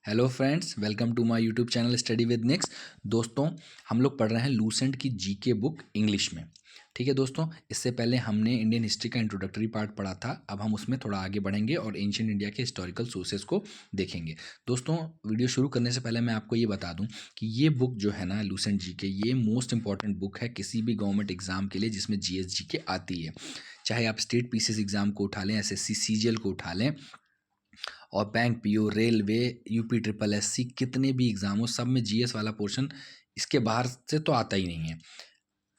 Hello friends, welcome to my YouTube channel study with next. दोस्तों, हम लोग पढ़ रहे हैं लूसेंट की जीके बुक इंग्लिश में। ठीक है दोस्तों, इससे पहले हमने इंडियन हिस्ट्री का इंट्रोडक्टरी पार्ट पढ़ा था। अब हम उसमें थोड़ा आगे बढ़ेंगे और एंशिएंट इंडिया के हिस्टोरिकल सोर्सेज को देखेंगे। दोस्तों, वीडियो शुरू करने से पहले मैं आपको ये बता दूं कि ये बुक जो है ना लूसेंट जीके, ये मोस्ट इंपॉर्टेंट बुक है किसी भी गवर्नमेंट एग्जाम के लिए जिसमें जीएस जीके आती है। चाहे आप स्टेट पीसीएस एग्जाम को उठा लें, एसएससी सीजीएल को उठा लें, और bank PO, railway, UP triple SC, कितने भी एग्जाम हो सब में जीएस वाला पोर्शन इसके बाहर से तो आता ही नहीं है।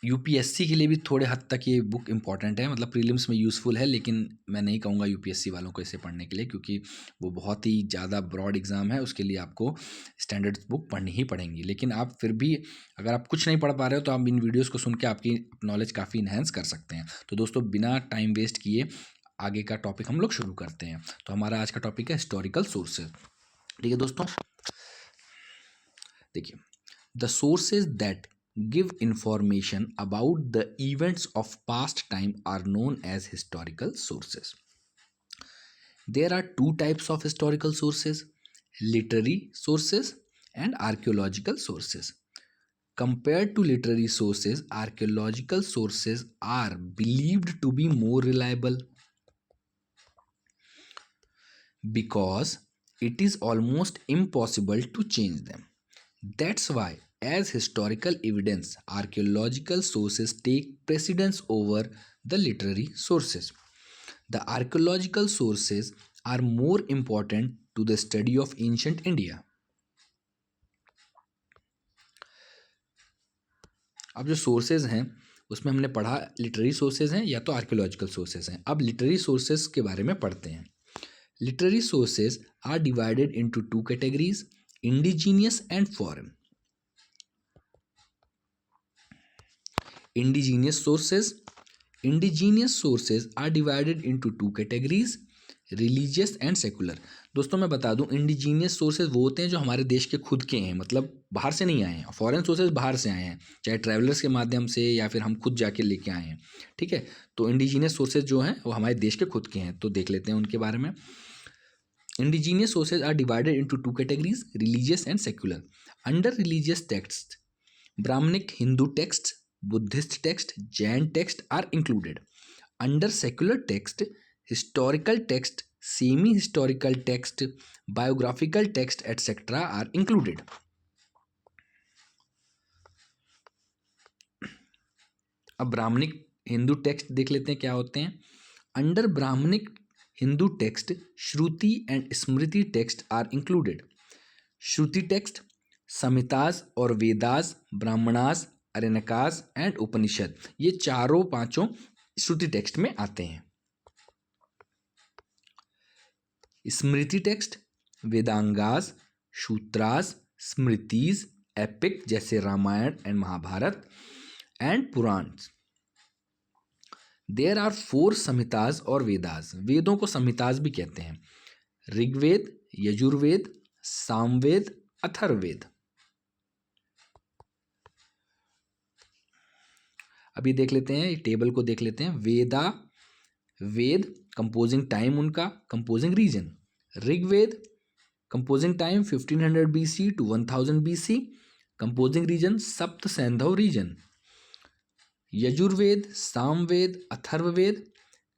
यूपीएससी के लिए भी थोड़े हद तक ये बुक इंपॉर्टेंट है, मतलब प्रीलिम्स में यूज़फुल है, लेकिन मैं नहीं कहूँगा यूपीएससी वालों को इसे पढ़ने के लिए, क्योंकि वो बहुत ही ज़्यादा ब्रॉड एग्जाम है। उसके लिए आपको स्टैंडर्ड बुक पढ़नी ही पड़ेंगी। लेकिन आप फिर भी अगर आप कुछ नहीं पढ़ पा रहे हो तो आप इन वीडियोज़ को सुन के आपकी नॉलेज काफ़ी इन्हेंस कर सकते हैं। तो दोस्तों, बिना टाइम वेस्ट किए आगे का टॉपिक हम लोग शुरू करते हैं। तो हमारा आज का टॉपिक है हिस्टोरिकल सोर्सेज। ठीक है दोस्तों, देखिए, the sources that give information about the events of past time are known as historical sources. There are two types of historical sources: literary sources and archaeological sources. Compared to literary sources, archaeological sources are believed to be more reliable because it is almost impossible to change them. That's why, as historical evidence, archaeological sources take precedence over the literary sources. The archaeological sources are more important to the study of ancient India. अब जो sources हैं उसमें हमने पढ़ा literary sources हैं या तो archaeological sources हैं। अब लिटरेरी सोर्सेज के बारे में पढ़ते हैं। Literary sources are divided into two categories: indigenous and foreign. Indigenous sources are divided into two categories: religious and secular. दोस्तों, मैं बता दूं, इंडिजीनियस सोर्सेज वो होते हैं जो हमारे देश के खुद के हैं, मतलब बाहर से नहीं आए हैं. फॉरेन सोर्सेज बाहर से आए हैं, चाहे ट्रैवलर्स के माध्यम से या फिर हम खुद जाके लेके आए हैं. ठीक है, तो इंडिजीनियस सोर्सेज जो हैं वो हमारे देश के खुद के हैं. तो देख लेते हैं उनके बारे में. Indigenous sources are divided into two categories: religious and secular. Under religious texts, Brahmanic Hindu texts, Buddhist text, Jain text are included. Under secular text, historical text, semi-historical text, biographical text, etc. are included. अब Brahmanic Hindu text देख लेते हैं क्या होते हैं. Under Brahmanic Hindu text, Shruti and Smriti text are included. Shruti text Samhitas और Vedas, Brahmanas, Aranyakas and Upanishad, ये चारों पांचों श्रुति टेक्स्ट में आते हैं. स्मृति टेक्स्ट वेदांगास, सूत्रास, स्मृतिज, एपिक जैसे Ramayana and Mahabharata and Purana. There are 4 Samhitas और वेदास. वेदों को संहिताज भी कहते हैं: ऋग्वेद, यजुर्वेद, सामवेद, अथर्ववेद. अभी देख लेते हैं, टेबल को देख लेते हैं. वेदा, वेद, कंपोजिंग टाइम उनका, composing region. Rigveda composing time 1500 BC to 1000 BC, composing region Sapta Saindhava region. Yajurveda, Samaveda, Atharvaveda,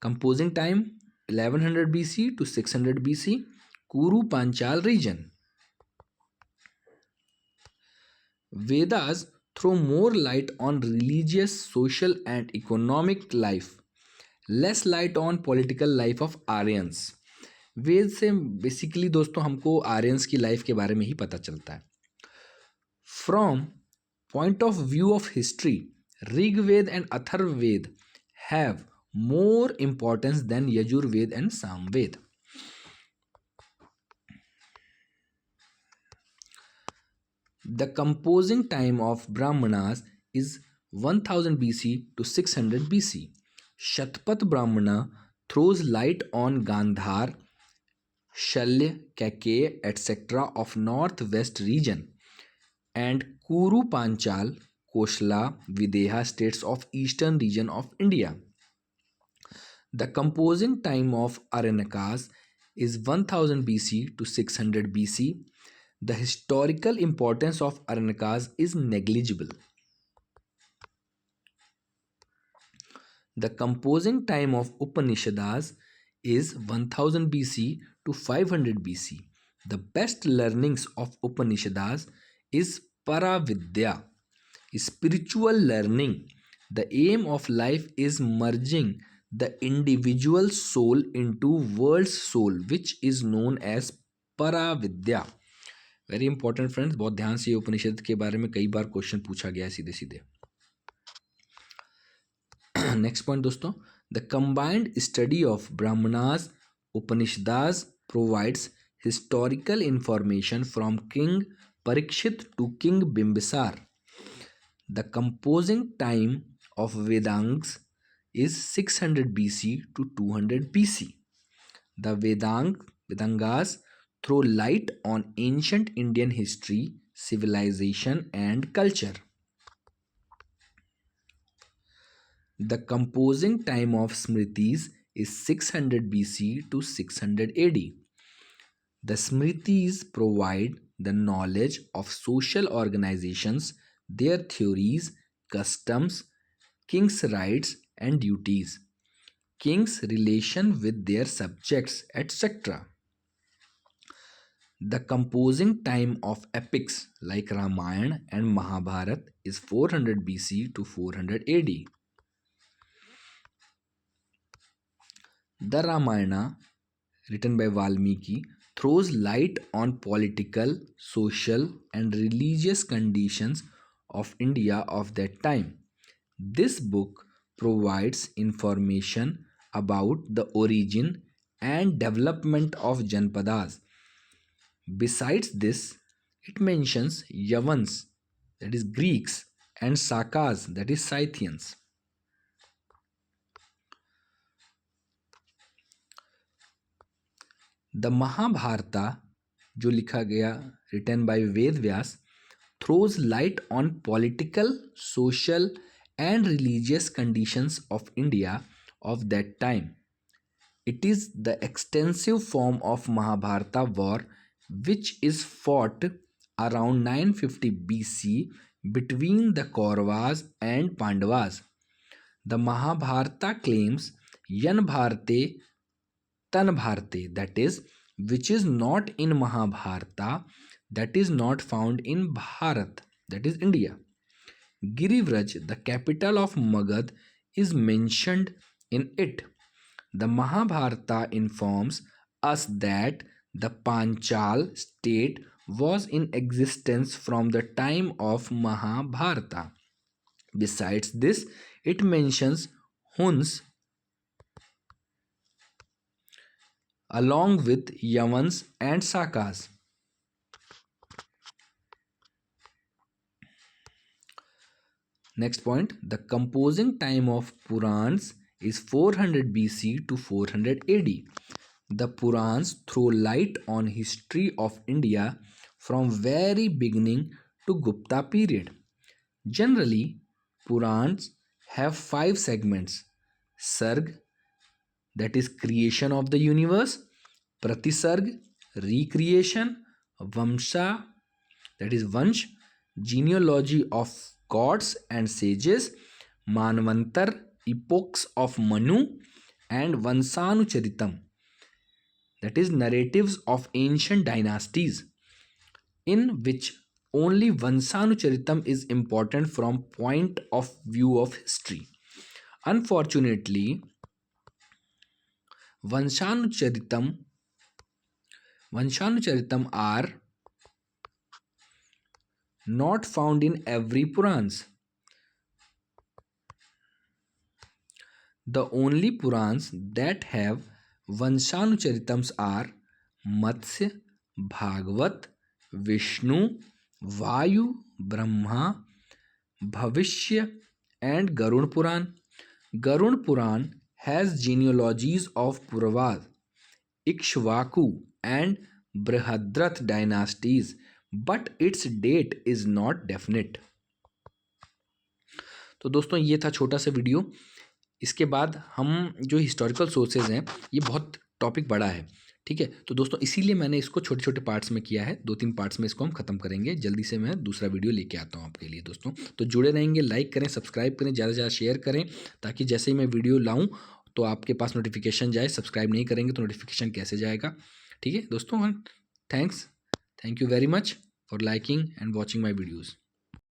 composing time 1100 BC to 600 BC, Kuru Panchala region. Vedas throw more light on religious, social and economic life, less light on political life of Aryans. वेद से basically दोस्तों हमको Aryans की life के बारे में ही पता चलता है. From point of view of history, Rigveda and Atharvaveda have more importance than Yajurved and Samved. The composing time of Brahmanas is 1000 BC to 600 BC. Shatpat Brahmana throws light on Gandhar, Shalya, Kaikeya, etc. of northwest region, and Kuru Panchal, Kosala, Videha states of eastern region of India. The composing time of Aranyakas is 1000 BC to 600 BC. The historical importance of Aranakas is negligible. The composing time of Upanishads is 1000 BC to 500 BC. The best learnings of Upanishads is Paravidya, spiritual learning. The aim of life is merging the individual soul into world's soul, which is known as Paravidya. Very important friends, बहुत ध्यान से ये उपनिषद के बारे में कई बार question पूछा गया है सीधे सीधे. नेक्स्ट पॉइंट दोस्तों, the combined study of Brahmanas Upanishads provides historical information from king Parikshit to king Bimbisara. The composing time of Vedangas is 600 BC to 200 BC. The Vedangas throw light on ancient Indian history, civilization, and culture. The composing time of Smritis is 600 BC to 600 AD. The Smritis provide the knowledge of social organizations, their theories, customs, king's rights and duties, king's relation with their subjects, etc. The composing time of epics like Ramayana and Mahabharata is 400 BC to 400 AD. The Ramayana, written by Valmiki, throws light on political, social, and religious conditions of India of that time. This book provides information about the origin and development of Janpadas. Besides this, it mentions Yavans, that is Greeks, and Sakas, that is Scythians. The Mahabharata, जो लिखा गया, written by Ved Vyas, throws light on political, social, and religious conditions of India of that time. It is the extensive form of Mahabharata war which is fought around 950 BC between the Kauravas and Pandavas. The Mahabharata claims Yan Bharate Tan Bharate, that is, which is not in Mahabharata, that is not found in Bharat, that is India. Girivraj, the capital of Magad, is mentioned in it. The Mahabharata informs us that the Panchal state was in existence from the time of Mahabharata. Besides this, it mentions Huns along with Yavans and Sakas. Next point, the composing time of Purans is 400 BC to 400 AD. The Purans throw light on history of India from very beginning to Gupta period. Generally, Purans have 5 segments: Sarg, that is creation of the universe; Pratisarg, recreation; Vamsha, that is Vansh, genealogy of gods and sages; Manvantar, epochs of Manu; and Vansanucharitam, that is narratives of ancient dynasties, in which only Vansanucharitam is important from point of view of history. Unfortunately, Vansanucharitam are not found in every Purans. The only Purans that have Vansanucharitams are Matsya, Bhagavat, Vishnu, Vayu, Brahma, Bhavishya, and Garud Puran. Garud Puran has genealogies of Puravas, Ikshvaku, and Brihadrath dynasties, but its date is not definite. तो दोस्तों ये था छोटा सा video. इसके बाद हम जो हिस्टोरिकल सोर्सेज हैं, ये बहुत टॉपिक बड़ा है, ठीक है। तो दोस्तों इसीलिए मैंने इसको छोटे छोटे पार्ट्स में किया है, 2-3 पार्ट्स में इसको हम खत्म करेंगे। जल्दी से मैं दूसरा वीडियो लेके आता हूँ आपके लिए दोस्तों। तो जुड़े रहेंगे, लाइक करें, सब्सक्राइब करें, ज़्यादा से ज़्यादा शेयर करें, ताकि जैसे ही मैं वीडियो लाऊँ तो आपके पास नोटिफिकेशन जाए। सब्सक्राइब नहीं करेंगे तो नोटिफिकेशन कैसे जाएगा? ठीक है दोस्तों, thanks, thank you very much for liking and watching my videos.